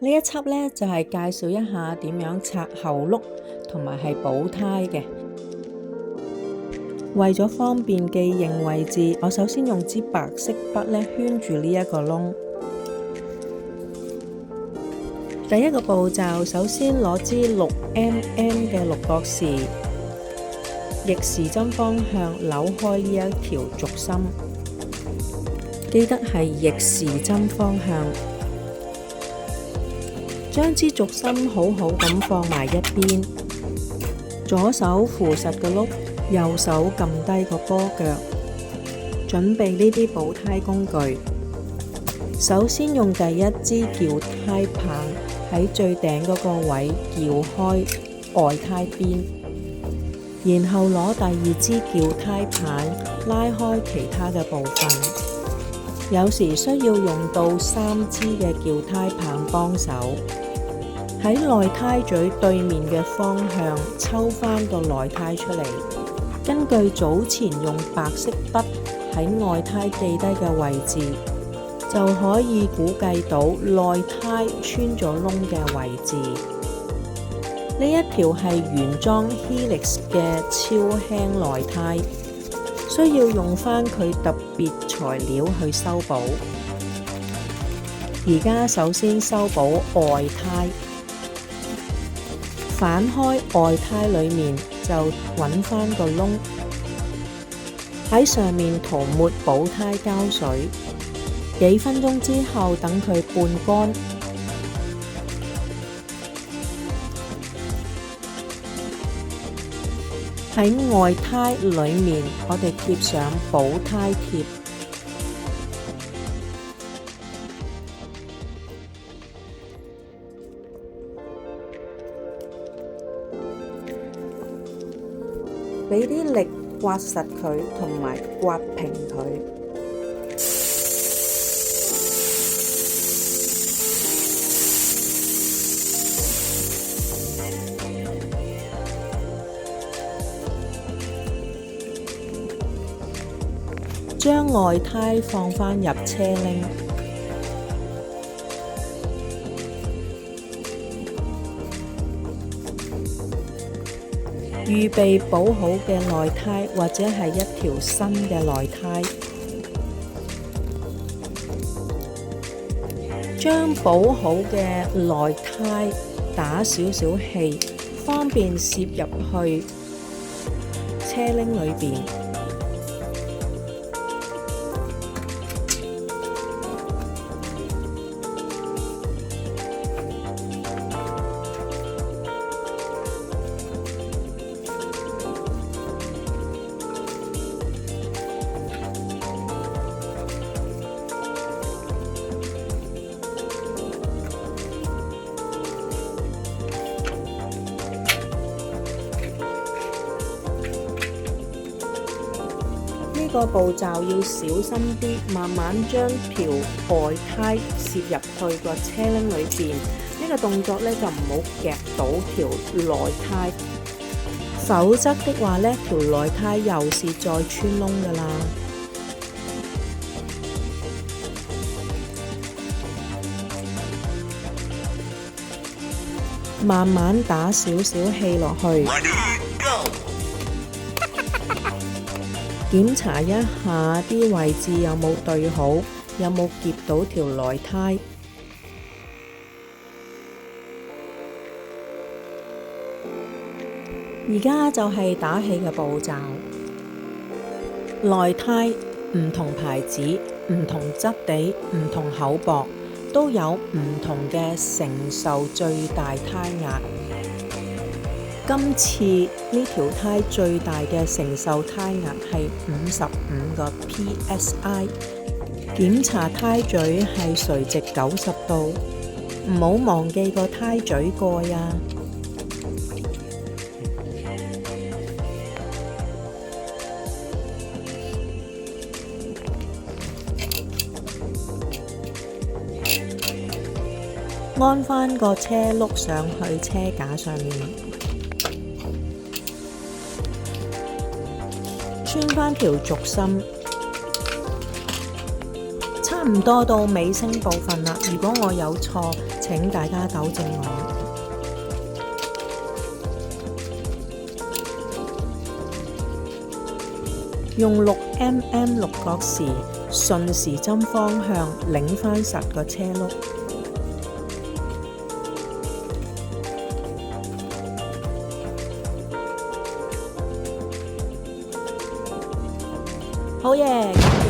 呢一輯呢，就係介紹一下點樣拆後轆同埋係補胎嘅。為咗方便記認位置，我首先用支白色筆呢圈住呢一個窿。第一個步驟，首先攞支6mm嘅六角匙，逆時針方向扭開呢一條軸心，記得係逆時針方向。將支軸心好好咁放埋一邊，左手扶實個轆，右手撳低個波腳，準備呢啲補胎工具。首先用第一支撬胎棒喺最頂嗰個位撬開外胎邊，然後攞第二支撬胎棒拉開其他嘅部分。有時需要用到3支嘅撬胎棒幫手。喺內胎嘴對面嘅方向抽返個內胎出嚟，根據早前用白色筆喺外胎記低嘅位置，就可以估計到內胎穿咗窿嘅位置。呢一條係原裝 Helix 嘅超輕內胎，需要用返佢特別材料去修補。而家首先修補外胎。反開外胎裏面就揾返個窿，喺上面塗抹補胎膠水，幾分鐘之後等佢半乾。喺外胎裏面，我哋貼上補胎貼。俾啲力刮實佢，同埋刮平佢。將外胎放返入車鈴。預備補好嘅內胎，或者係一條新嘅內胎，將補好嘅內胎打少少氣，方便攝入去車鈴裏邊。呢個步驟要小心啲，慢慢將條外胎攝入去個車鈴裏邊。呢個動作呢，就唔好夾到條內胎，否則的話呢，條內胎又是再穿窿㗎啦。慢慢打少少氣落去。檢查一下啲位置有冇對好，有冇夾到條內胎。而家就係打氣嘅步驟。內胎唔同牌子、唔同質地、唔同厚薄，都有唔同嘅承受最大胎壓。今次呢條胎最大嘅承受胎壓係55個 PSI。檢查胎嘴係垂直90度，唔好忘記個胎嘴蓋啊！安返個車轆上去車架上面。穿返條軸心，差差唔多到尾聲部分啦，如果我有錯，請大家糾正我。用6mm六角匙順時針方向擰翻實個車轆。好嘢！